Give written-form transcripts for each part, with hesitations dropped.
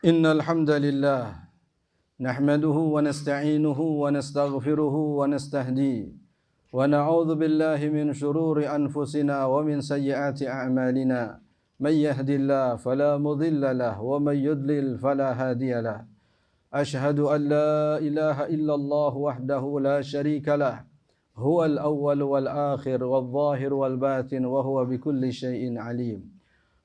إن الحمد لله نحمده ونستعينه ونستغفره ونستهديه ونعوذ بالله من شرور أنفسنا ومن سيئات أعمالنا من يهد الله فلا مضل له ومن يضلل فلا هادي له أشهد أن لا إله إلا الله وحده لا شريك له هو الأول والآخر والظاهر والباطن وهو بكل شيء عليم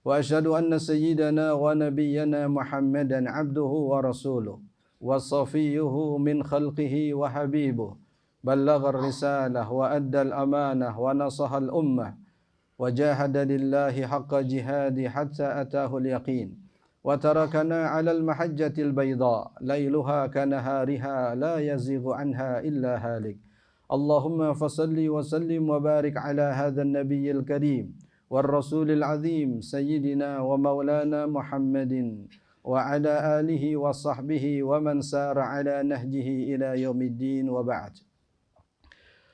وأشهد أن سيدنا ونبينا محمدا عبده ورسوله وصفيه من خلقه وحبيبه بلغ الرسالة وأدى الأمانة ونصح الأمة وجاهد لله حق جهاده حتى أتاه اليقين وتركنا على المحجة البيضاء ليلها كنهارها لا يزيغ عنها إلا هالك اللهم فصل وسلم وبارك على هذا النبي الكريم والرسول العظيم سيدنا ومولانا محمد وعلى آله وصحبه ومن سار على نهجه إلى يوم الدين وبعد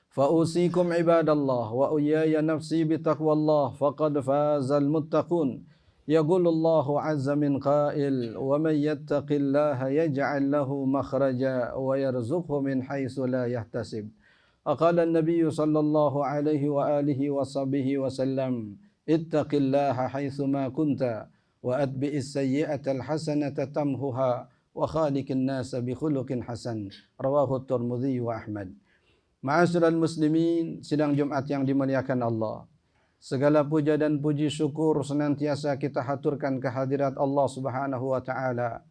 فأوصيكم عباد الله وإياي نفسي بتقوى الله فقد فاز المتقون يقول الله عز من قائل ومن يتق الله يجعل له مخرجا ويرزقه من حيث لا يحتسب قال النبي صلى الله عليه وآله وصحبه وسلم اتق الله حيثما كنت وأتبع السيئة الحسنة تمحها وخالق الناس بخلق حسن رواه الترمذي وأحمد. Ma'asyiral muslimin, sidang Jumat yang dimuliakan Allah. Segala puja dan puji syukur senantiasa kita haturkan kehadirat Allah Subhanahu wa taala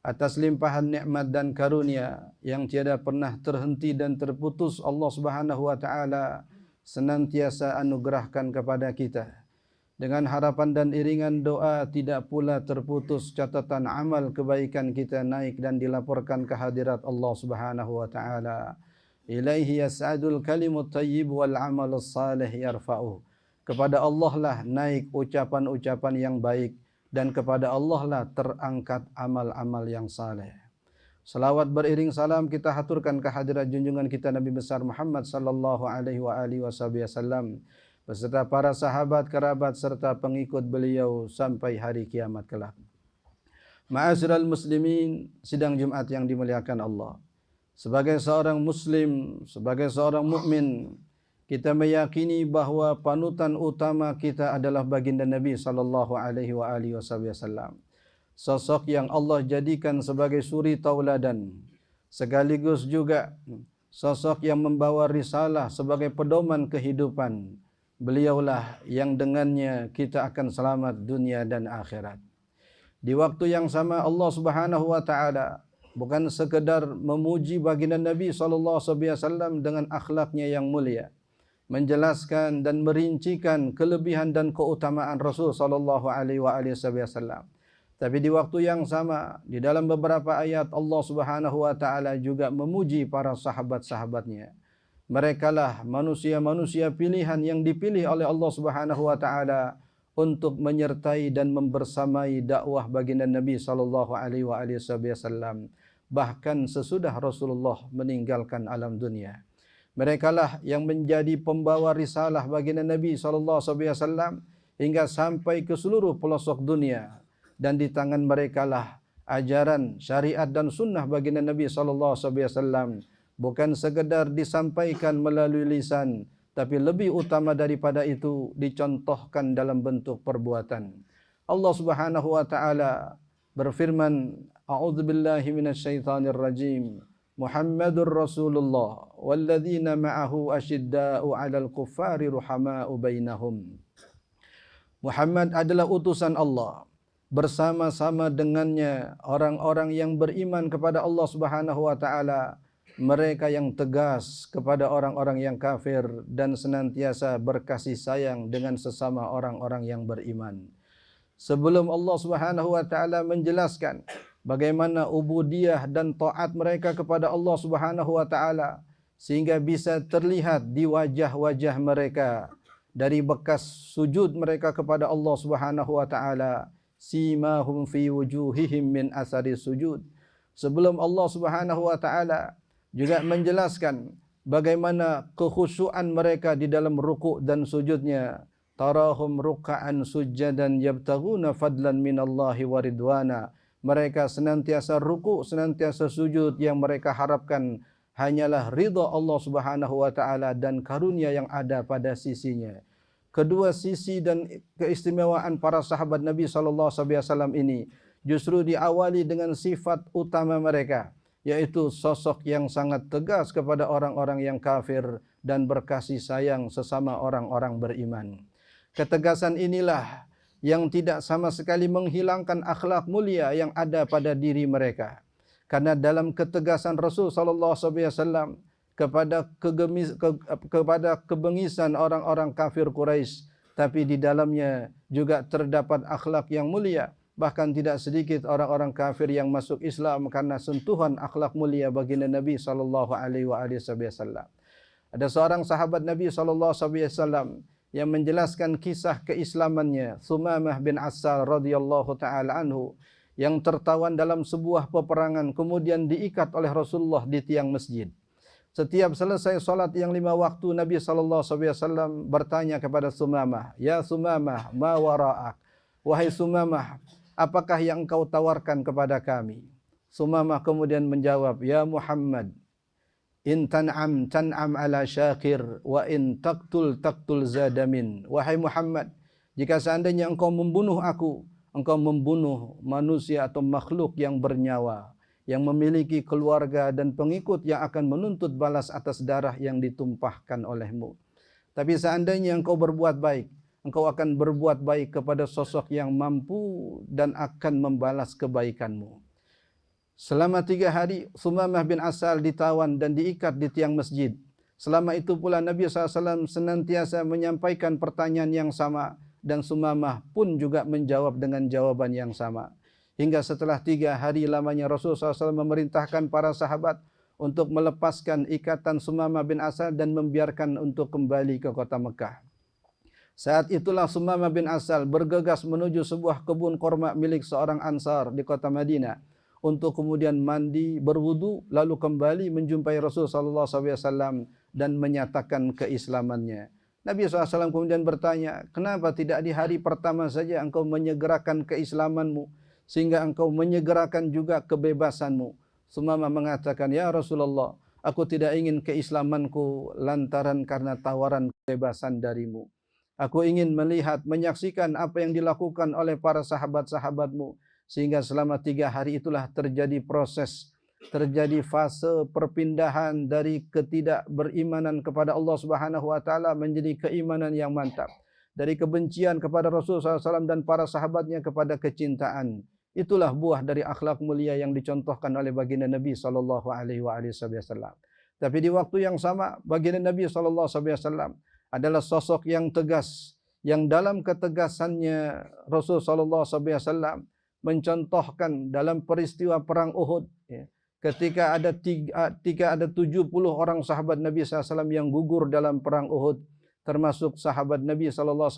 atas limpahan nikmat dan karunia yang tiada pernah terhenti dan terputus Allah Subhanahu wa taala senantiasa anugerahkan kepada kita. Dengan harapan dan iringan doa tidak pula terputus catatan amal kebaikan kita naik dan dilaporkan kehadirat Allah Subhanahu wa taala. Ilaihi yas'adul kalimut thayyib wal amalus salih yarfa'uh. Kepada Allah lah naik ucapan-ucapan yang baik dan kepada Allah lah terangkat amal-amal yang saleh. Salawat beriring salam kita haturkan kehadirat junjungan kita Nabi besar Muhammad sallallahu alaihi wa alihi wasallam beserta para sahabat, kerabat serta pengikut beliau sampai hari kiamat kelak. Ma'asyiral muslimin, sidang Jumat yang dimuliakan Allah. Sebagai seorang muslim, sebagai seorang mukmin, kita meyakini bahawa panutan utama kita adalah baginda Nabi sallallahu alaihi wa alihi wasallam. Sosok yang Allah jadikan sebagai suri tauladan, sekaligus juga sosok yang membawa risalah sebagai pedoman kehidupan. Beliaulah yang dengannya kita akan selamat dunia dan akhirat. Di waktu yang sama Allah Subhanahu wa taala bukan sekedar memuji baginda Nabi SAW dengan akhlaknya yang mulia, menjelaskan dan merincikan kelebihan dan keutamaan Rasul SAW. Tapi di waktu yang sama, di dalam beberapa ayat Allah Subhanahu wa taala juga memuji para sahabat-sahabatnya. Merekalah manusia-manusia pilihan yang dipilih oleh Allah Subhanahu wa taala untuk menyertai dan membersamai dakwah baginda Nabi SAW. Bahkan sesudah Rasulullah meninggalkan alam dunia. Merekalah yang menjadi pembawa risalah baginda Nabi SAW hingga sampai ke seluruh pelosok dunia. Dan di tangan merekalah ajaran, syariat dan sunnah baginda Nabi SAW bukan sekedar disampaikan melalui lisan, tapi lebih utama daripada itu dicontohkan dalam bentuk perbuatan. Allah Subhanahu wa taala berfirman, A'udzubillahi minasyaitonir rajim. Muhammadur Rasulullah walladzina ma'ahu asyidda'u 'alal kuffari ruhama'u bainahum. Muhammad adalah utusan Allah. Bersama-sama dengannya orang-orang yang beriman kepada Allah Subhanahu wa taala, mereka yang tegas kepada orang-orang yang kafir dan senantiasa berkasih sayang dengan sesama orang-orang yang beriman. Sebelum Allah Subhanahu wa taala menjelaskan bagaimana ubudiyah dan taat mereka kepada Allah Subhanahu wa taala sehingga bisa terlihat di wajah-wajah mereka dari bekas sujud mereka kepada Allah Subhanahu wa taala, simahum fi wujuhihim min asari sujud. Sebelum Allah Subhanahu wa taala juga menjelaskan bagaimana kekhusyuan mereka di dalam rukuk dan sujudnya, tarahum ruk'an sujjadan yabtaghuna fadlan minallahi wa ridwana. mereka senantiasa ruku, senantiasa sujud, yang mereka harapkan hanyalah ridha Allah Subhanahu wa taala dan karunia yang ada pada sisinya. Kedua sisi dan keistimewaan para sahabat Nabi sallallahu alaihi wasallam ini justru diawali dengan sifat utama mereka, yaitu sosok yang sangat tegas kepada orang-orang yang kafir dan berkasih sayang sesama orang-orang beriman. Ketegasan inilah yang tidak sama sekali menghilangkan akhlak mulia yang ada pada diri mereka. Karena dalam ketegasan Rasul sallallahu alaihi wasallam kepada kebengisan orang-orang kafir Quraisy, tapi di dalamnya juga terdapat akhlak yang mulia. Bahkan tidak sedikit orang-orang kafir yang masuk Islam karena sentuhan akhlak mulia baginda Nabi sallallahu alaihi wasallam. Ada seorang sahabat Nabi sallallahu alaihi wasallam yang menjelaskan kisah keislamannya, Sumamah bin Assal radhiyallahu taala anhu, yang tertawan dalam sebuah peperangan kemudian diikat oleh Rasulullah di tiang masjid. Setiap selesai solat yang 5 waktu, Nabi SAW bertanya kepada Sumamah, "Ya Sumamah, ma wara'ak?" Wahai Sumamah, apakah yang engkau tawarkan kepada kami? Sumamah kemudian menjawab, "Ya Muhammad, in tan'am tan'am ala syakir, wa in taqtul taqtul zadamin." Wahai Muhammad, jika seandainya engkau membunuh aku, engkau membunuh manusia atau makhluk yang bernyawa, yang memiliki keluarga dan pengikut yang akan menuntut balas atas darah yang ditumpahkan olehmu. Tapi seandainya engkau berbuat baik, engkau akan berbuat baik kepada sosok yang mampu dan akan membalas kebaikanmu. Selama 3 hari, Sumamah bin Assal ditawan dan diikat di tiang masjid. Selama itu pula Nabi SAW senantiasa menyampaikan pertanyaan yang sama, dan Sumamah pun juga menjawab dengan jawaban yang sama. Hingga setelah 3 hari lamanya Rasulullah SAW memerintahkan para sahabat untuk melepaskan ikatan Sumamah bin Assal dan membiarkan untuk kembali ke kota Mekah. Saat itulah Sumamah bin Assal bergegas menuju sebuah kebun korma milik seorang Ansar di kota Madinah untuk kemudian mandi, berwudu, lalu kembali menjumpai Rasulullah SAW dan menyatakan keislamannya. Nabi SAW kemudian bertanya, "Kenapa tidak di hari pertama saja engkau menyegerakan keislamanmu, sehingga engkau menyegerakan juga kebebasanmu?" Sumamah mengatakan, "Ya Rasulullah, aku tidak ingin keislamanku lantaran karena tawaran kebebasan darimu. Aku ingin melihat, menyaksikan apa yang dilakukan oleh para sahabat-sahabatmu, sehingga selama 3 hari itulah terjadi proses, terjadi fase perpindahan dari ketidakberimanan kepada Allah Subhanahu wa taala menjadi keimanan yang mantap, dari kebencian kepada Rasulullah SAW dan para sahabatnya kepada kecintaan. Itulah buah dari akhlak mulia yang dicontohkan oleh baginda Nabi sallallahu alaihi wasallam. Tapi di waktu yang sama, baginda Nabi sallallahu alaihi wasallam adalah sosok yang tegas, yang dalam ketegasannya Rasul sallallahu alaihi wasallam mencontohkan dalam peristiwa perang Uhud, ya, ketika ada 70 orang sahabat Nabi SAW yang gugur dalam perang Uhud, termasuk sahabat Nabi SAW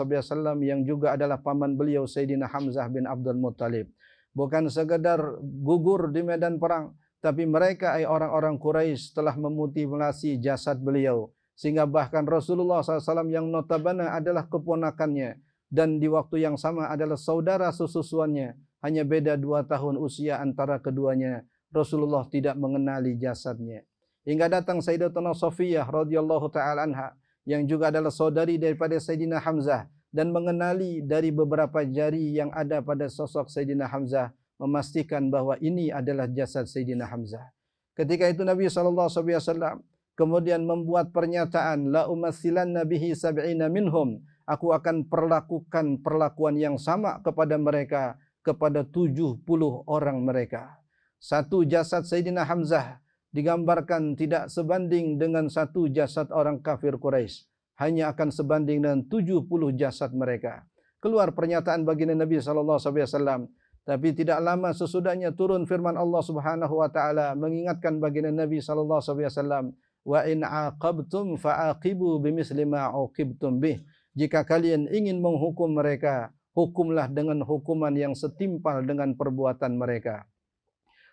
yang juga adalah paman beliau Sayyidina Hamzah bin Abdul Muttalib. Bukan sekadar gugur di medan perang, tapi mereka orang-orang Quraisy telah memutilasi jasad beliau, sehingga bahkan Rasulullah SAW yang notabene adalah keponakannya dan di waktu yang sama adalah saudara sesusuannya, hanya beda 2 tahun usia antara keduanya, Rasulullah tidak mengenali jasadnya. Hingga datang Sayyidatuna Safiyah radhiyallahu taala anha yang juga adalah saudari daripada Sayyidina Hamzah dan mengenali dari beberapa jari yang ada pada sosok Sayyidina Hamzah, memastikan bahwa ini adalah jasad Sayyidina Hamzah. Ketika itu Nabi SAW kemudian membuat pernyataan, "La umatsilanna bihi sab'ina minhum." Aku akan perlakukan perlakuan yang sama kepada mereka, kepada 70 orang mereka. Satu jasad Sayyidina Hamzah digambarkan tidak sebanding dengan satu jasad orang kafir Quraisy, hanya akan sebanding dengan 70 jasad mereka. Keluar pernyataan baginda Nabi SAW. Tapi tidak lama sesudahnya turun firman Allah Subhanahu wa taala mengingatkan baginda Nabi SAW, "Wa in aqabtum fa'aqibu bimisli ma uqibtum bih." Jika kalian ingin menghukum mereka, hukumlah dengan hukuman yang setimpal dengan perbuatan mereka.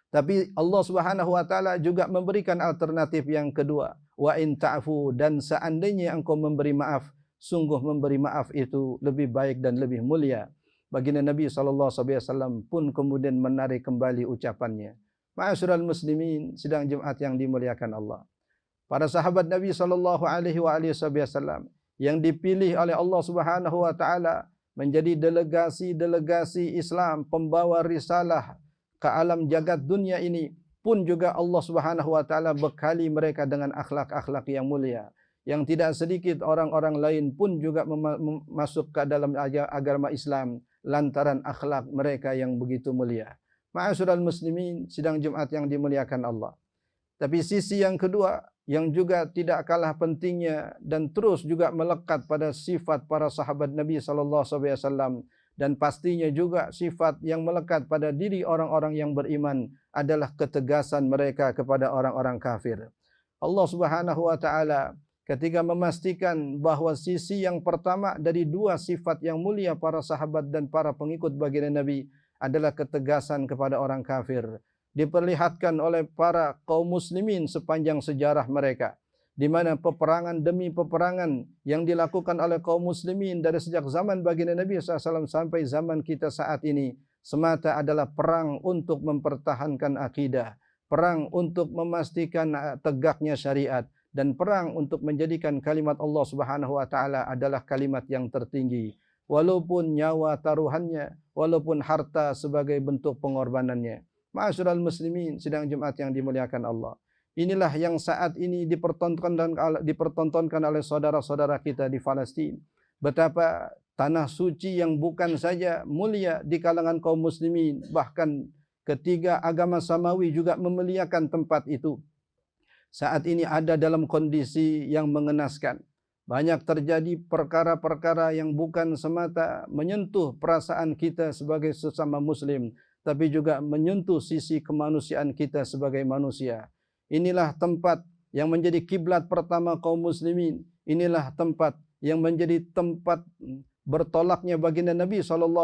Tapi Allah Subhanahu wa taala juga memberikan alternatif yang kedua, wa in ta'fu, dan seandainya engkau memberi maaf, sungguh memberi maaf itu lebih baik dan lebih mulia. baginda Nabi SAW pun kemudian menarik kembali ucapannya. Ma'asyiral muslimin, sidang Jumat yang dimuliakan Allah. Para sahabat Nabi SAW yang dipilih oleh Allah Subhanahu wa taala menjadi delegasi-delegasi Islam pembawa risalah ke alam jagat dunia ini pun juga Allah Subhanahu wa taala bekali mereka dengan akhlak-akhlak yang mulia. Yang tidak sedikit orang-orang lain pun juga masuk ke dalam agama Islam lantaran akhlak mereka yang begitu mulia. Ma'asyiral muslimin, sidang Jumat yang dimuliakan Allah. Tapi sisi yang kedua yang juga tidak kalah pentingnya dan terus juga melekat pada sifat para sahabat Nabi SAW dan pastinya juga sifat yang melekat pada diri orang-orang yang beriman adalah ketegasan mereka kepada orang-orang kafir. Allah Subhanahu wa taala ketika memastikan bahawa sisi yang pertama dari dua sifat yang mulia para sahabat dan para pengikut baginda Nabi adalah ketegasan kepada orang kafir, diperlihatkan oleh para kaum muslimin sepanjang sejarah mereka, di mana peperangan demi peperangan yang dilakukan oleh kaum muslimin dari sejak zaman baginda Nabi SAW sampai zaman kita saat ini semata adalah perang untuk mempertahankan akidah, perang untuk memastikan tegaknya syariat, dan perang untuk menjadikan kalimat Allah Subhanahu wa taala adalah kalimat yang tertinggi, walaupun nyawa taruhannya, walaupun harta sebagai bentuk pengorbanannya. Ma'asyiral muslimin, sidang Jumat yang dimuliakan Allah. Inilah yang saat ini dipertontonkan oleh saudara-saudara kita di Palestina. Betapa tanah suci yang bukan saja mulia di kalangan kaum muslimin, bahkan ketiga agama samawi juga memuliakan tempat itu. Saat ini ada dalam kondisi yang mengenaskan. Banyak terjadi perkara-perkara yang bukan semata menyentuh perasaan kita sebagai sesama muslim, tapi juga menyentuh sisi kemanusiaan kita sebagai manusia. Inilah tempat yang menjadi kiblat pertama kaum muslimin. Inilah tempat yang menjadi tempat bertolaknya baginda Nabi SAW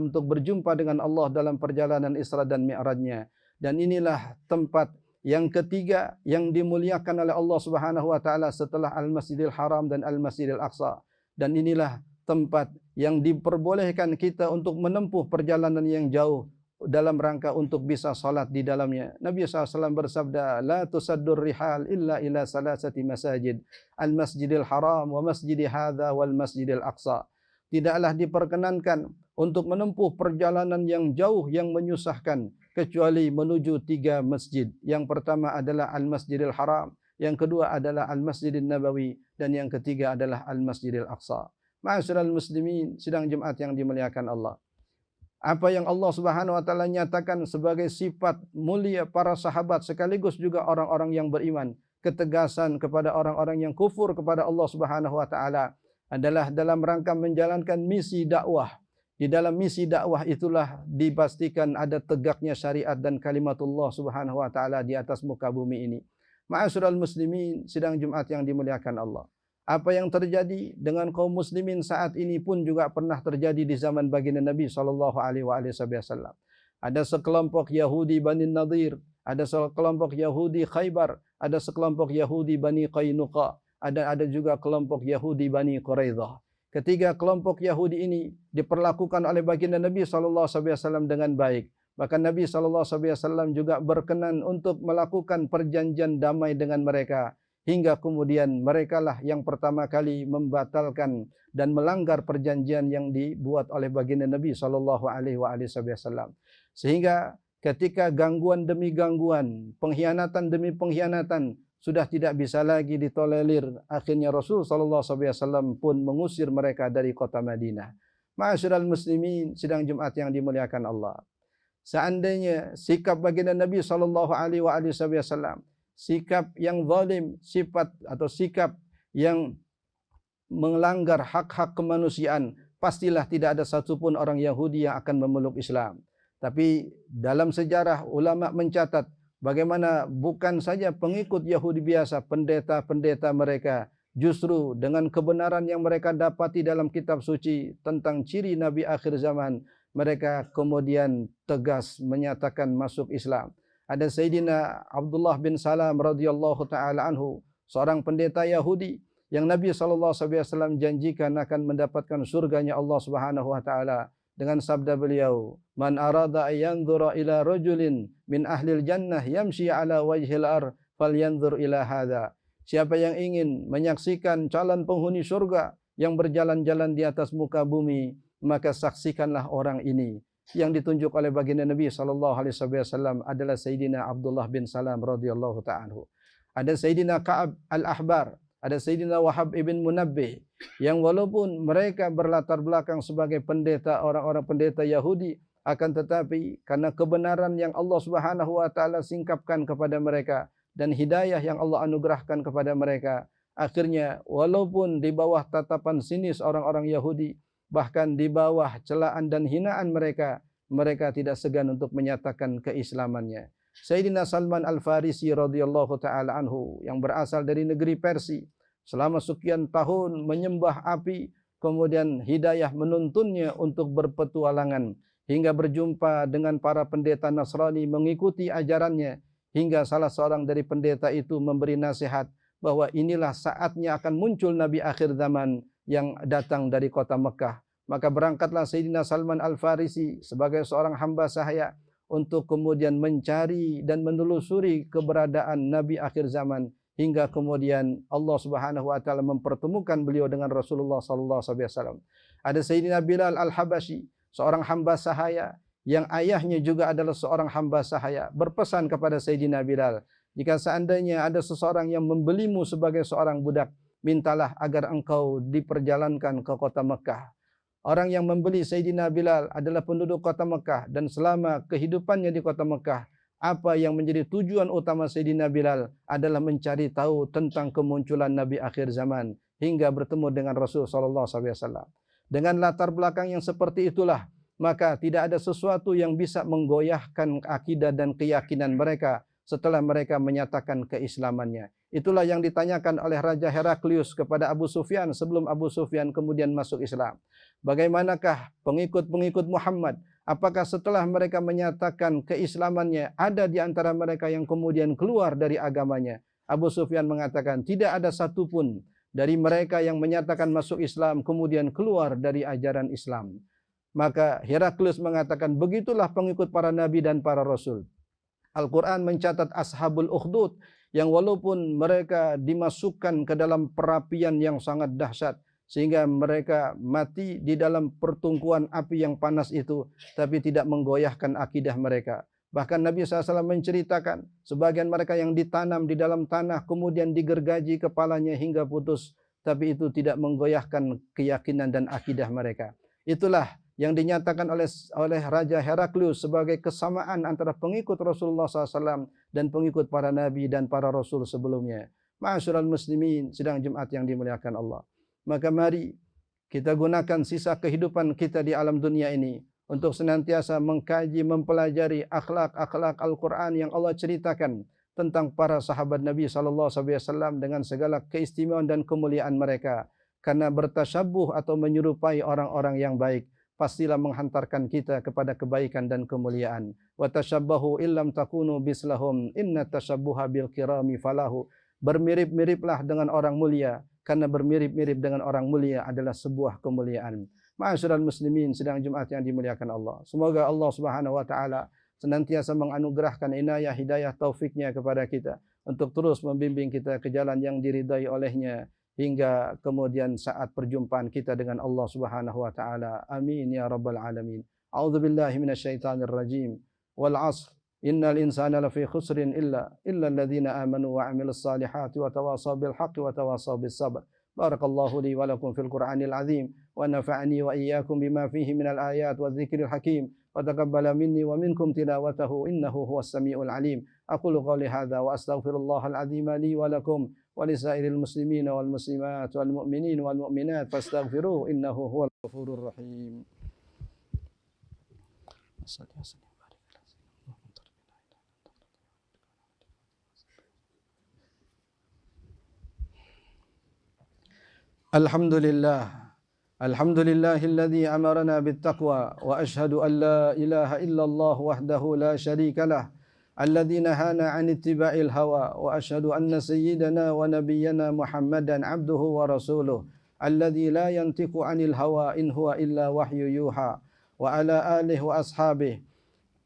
untuk berjumpa dengan Allah dalam perjalanan Isra dan Mi'rajnya. Dan inilah tempat yang ketiga yang dimuliakan oleh Allah Subhanahu wa taala setelah Al-Masjidil Haram dan Al-Masjidil Aqsa. Dan inilah tempat yang diperbolehkan kita untuk menempuh perjalanan yang jauh dalam rangka untuk bisa salat di dalamnya. Nabi SAW bersabda, "La tusaddur rihal illa ila salasati masajid, al-Masjidil Haram wa masjidi hadza wal Masjidil Aqsa." Tidaklah diperkenankan untuk menempuh perjalanan yang jauh yang menyusahkan kecuali menuju tiga masjid. Yang pertama adalah Al-Masjidil Haram, yang kedua adalah Al-Masjidil Nabawi, dan yang ketiga adalah Al-Masjidil Aqsa. Ma'asyiral muslimin, sidang Jumat yang dimuliakan Allah. Apa yang Allah Subhanahu wa taala nyatakan sebagai sifat mulia para sahabat sekaligus juga orang-orang yang beriman, ketegasan kepada orang-orang yang kufur kepada Allah Subhanahu wa taala adalah dalam rangka menjalankan misi dakwah. Di dalam misi dakwah itulah dipastikan ada tegaknya syariat dan kalimatullah Subhanahu wa taala di atas muka bumi ini. Ma'asyiral muslimin, sidang Jumat yang dimuliakan Allah. Apa yang terjadi dengan kaum muslimin saat ini pun juga pernah terjadi di zaman baginda Nabi SAW. Ada sekelompok Yahudi Bani Nadir, ada sekelompok Yahudi Khaybar, ada sekelompok Yahudi Bani Qainuqa, ada juga kelompok Yahudi Bani Quraidah. Ketiga kelompok Yahudi ini diperlakukan oleh baginda Nabi SAW dengan baik. Bahkan Nabi SAW juga berkenan untuk melakukan perjanjian damai dengan mereka. Hingga kemudian merekalah yang pertama kali membatalkan dan melanggar perjanjian yang dibuat oleh baginda Nabi SAW. Sehingga ketika gangguan demi gangguan, pengkhianatan demi pengkhianatan sudah tidak bisa lagi ditolerir, akhirnya Rasul SAW pun mengusir mereka dari kota Madinah. Ma'asyiral muslimin, sidang Jumat yang dimuliakan Allah. Seandainya sikap baginda Nabi SAW sikap yang zalim, sifat atau sikap yang melanggar hak-hak kemanusiaan, pastilah tidak ada satupun orang Yahudi yang akan memeluk Islam. Tapi dalam sejarah ulama mencatat bagaimana bukan saja pengikut Yahudi biasa, pendeta-pendeta mereka justru dengan kebenaran yang mereka dapati dalam kitab suci tentang ciri Nabi akhir zaman, mereka kemudian tegas menyatakan masuk Islam. Ada Sayyidina Abdullah bin Salam radhiyallahu taala anhu, seorang pendeta Yahudi yang Nabi SAW janjikan akan mendapatkan surganya Allah Subhanahu wa taala dengan sabda beliau, "Man arada ayanzura ila rajulin min ahlil jannah yamshi ala wajhil ar falyanzur ila hadza." Siapa yang ingin menyaksikan calon penghuni surga yang berjalan-jalan di atas muka bumi, maka saksikanlah orang ini. Yang ditunjuk oleh baginda Nabi SAW adalah Sayyidina Abdullah bin Salam radhiyallahu ta'ala anhu. Ada Sayyidina Ka'ab al-Ahbar, ada Sayyidina Wahab ibn Munabbih, yang walaupun mereka berlatar belakang sebagai pendeta, orang-orang pendeta Yahudi, akan tetapi karena kebenaran yang Allah Subhanahu wa taala singkapkan kepada mereka dan hidayah yang Allah anugerahkan kepada mereka, akhirnya walaupun di bawah tatapan sinis orang-orang Yahudi, bahkan di bawah celaan dan hinaan mereka, mereka tidak segan untuk menyatakan keislamannya. Sayyidina Salman Al-Farisi radhiyallahu taala anhu yang berasal dari negeri Persia, selama sekian tahun menyembah api, kemudian hidayah menuntunnya untuk berpetualangan hingga berjumpa dengan para pendeta Nasrani, mengikuti ajarannya, hingga salah seorang dari pendeta itu memberi nasihat bahwa inilah saatnya akan muncul Nabi akhir zaman yang datang dari kota Mekah. Maka berangkatlah Sayyidina Salman Al-Farisi sebagai seorang hamba sahaya untuk kemudian mencari dan menelusuri keberadaan Nabi akhir zaman, hingga kemudian Allah Subhanahu wa taala mempertemukan beliau dengan Rasulullah sallallahu alaihi wasallam. Ada Sayyidina Bilal Al-Habashi, seorang hamba sahaya yang ayahnya juga adalah seorang hamba sahaya, berpesan kepada Sayyidina Bilal, jika seandainya ada seseorang yang membelimu sebagai seorang budak, mintalah agar engkau diperjalankan ke kota Mekah. Orang yang membeli Sayyidina Bilal adalah penduduk kota Mekah, dan selama kehidupannya di kota Mekah, apa yang menjadi tujuan utama Sayyidina Bilal adalah mencari tahu tentang kemunculan Nabi akhir zaman hingga bertemu dengan Rasul sallallahu alaihi wasallam. Dengan latar belakang yang seperti itulah, maka tidak ada sesuatu yang bisa menggoyahkan akidah dan keyakinan mereka setelah mereka menyatakan keislamannya. Itulah yang ditanyakan oleh Raja Heraklius kepada Abu Sufyan sebelum Abu Sufyan kemudian masuk Islam. Bagaimanakah pengikut-pengikut Muhammad? Apakah setelah mereka menyatakan keislamannya, ada di antara mereka yang kemudian keluar dari agamanya? Abu Sufyan mengatakan, tidak ada satupun dari mereka yang menyatakan masuk Islam kemudian keluar dari ajaran Islam. Maka Heraklius mengatakan, begitulah pengikut para nabi dan para rasul. Al-Quran mencatat ashabul ukhdud, yang walaupun mereka dimasukkan ke dalam perapian yang sangat dahsyat, sehingga mereka mati di dalam pertungkuan api yang panas itu, tapi tidak menggoyahkan akidah mereka. Bahkan Nabi SAW menceritakan sebagian mereka yang ditanam di dalam tanah, kemudian digergaji kepalanya hingga putus, tapi itu tidak menggoyahkan keyakinan dan akidah mereka. Itulah yang dinyatakan oleh Raja Heraklius sebagai kesamaan antara pengikut Rasulullah SAW dan pengikut para nabi dan para rasul sebelumnya. Ma'asyiral muslimin, sidang Jumat yang dimuliakan Allah. Maka mari kita gunakan sisa kehidupan kita di alam dunia ini untuk senantiasa mengkaji, mempelajari akhlak-akhlak Al-Quran yang Allah ceritakan tentang para sahabat Nabi SAW dengan segala keistimewaan dan kemuliaan mereka. Karena bertasyabuh atau menyerupai orang-orang yang baik pastilah menghantarkan kita kepada kebaikan dan kemuliaan. Wa tashabbahu illam takunu bislahum inna tashabbuha bil kirami falahu. Bermirip-miriplah dengan orang mulia, karena bermirip-mirip dengan orang mulia adalah sebuah kemuliaan. Ma'asyiral muslimin, sidang Jumat yang dimuliakan Allah. Semoga Allah Subhanahu wa taala senantiasa menganugerahkan inayah, hidayah, taufiknya kepada kita untuk terus membimbing kita ke jalan yang diridai olehnya hingga kemudian saat perjumpaan kita dengan Allah Subhanahu wa taala. Amin ya rabbal alamin. A'udzubillahi minasyaitonir rajim. Wal 'ashr innal insana lafi khusrin illa alladziina aamanu wa 'amilus salihati wa tawassaw bil haqqi wa tawassaw bis sabr. Barakallahu li wa lakum fil Qur'anil 'azim wa nafa'ani wa iyyakum bima fihi minal ayat wa dzikril hakim wa taqabbala minni wa minkum tilawatahu innahu huwas samiul 'alim. Aqulu qouli hadza wa astaghfirullahal 'azim li wa lakum ولسائر المسلمين والمسلمات والمؤمنين والمؤمنات فاستغفروه إنه هو الغفور الرحيم. الحمد لله الذي أمرنا بالتقوى وأشهد أن لا إله إلا الله وحده لا شريك له الذي نهانا عن اتباع الهوى وأشهد أن سيدنا ونبينا محمدا عبده ورسوله الذي لا ينطق عن الهوى إن هو إلا وحي يوحى وعلى آله وأصحابه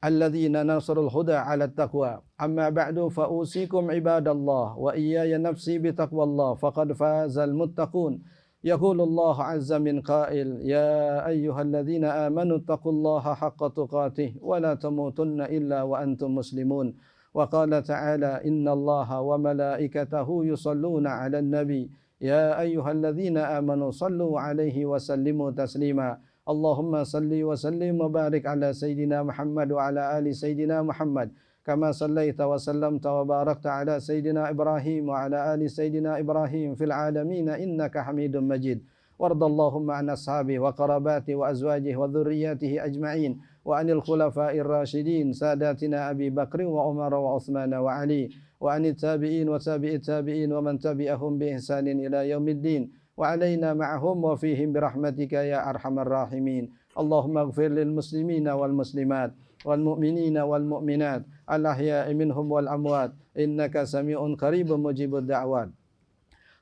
الذين نصروا الهدى على التقوى أما بعد فأوصيكم عباد الله وإياي نفسي بتقوى الله فقد فاز المتقون يقول الله عز من قائل يا أيها الذين آمنوا اتقوا الله حق تقاته ولا تموتن إلا وأنتم مسلمون وقال تعالى إن الله وملائكته يصلون على النبي يا أيها الذين آمنوا صلوا عليه وسلموا تسليما اللهم صل وسلم وبارك على سيدنا محمد وعلى آل سيدنا محمد كما صليت وسلمت وباركت على سيدنا إبراهيم وعلى آل سيدنا إبراهيم في العالمين إنك حميد مجيد وارض اللهم عن أصحابه وقراباته وأزواجه وذرياته أجمعين وعن الخلفاء الراشدين ساداتنا أبي بكر وعمر وعثمان وعلي وعن التابعين وتابع التابعين ومن تبعهم بإحسان إلى يوم الدين وعلينا معهم وفيهم برحمتك يا أرحم الراحمين اللهم اغفر للمسلمين والمسلمات والمؤمنين والمؤمنات الأحياء منهم والأموات إنك سميع قريب مجيب الدعوات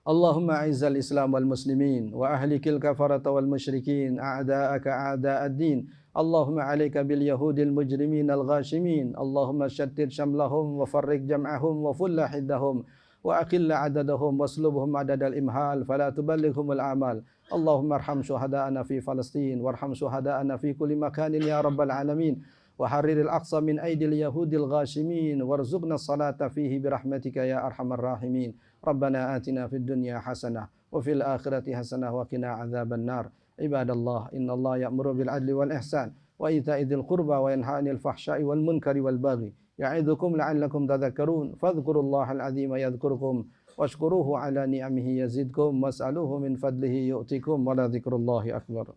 اللهم أعز الإسلام والمسلمين وأهلك الكفرة والمشركين أعداءك أعداء الدين اللهم عليك باليهود المجرمين الغاشمين اللهم شتت شملهم وفرق جمعهم وفل حدهم وأقل عددهم واسلبهم عدد الإمهال فلا تبلغهم الأعمال اللهم ارحم شهداءنا في فلسطين وارحم شهداءنا في كل مكان يا رب العالمين وحرر الأقصى من أيدي اليهود الغاشمين وارزقنا الصلاة فيه برحمتك يا أرحم الراحمين ربنا آتنا في الدنيا حسنة وفي الآخرة حسنة وقنا عذاب النار عباد الله إن الله يأمر بالعدل والإحسان وإيتاء ذي القربى وينهى عن الفحشاء والمنكر والبغي يعظكم لعلكم تذكرون فاذكروا الله العظيم يذكركم واشكروه على نعمه يزدكم واسألوه من فضله يؤتكم ولذكر الله أكبر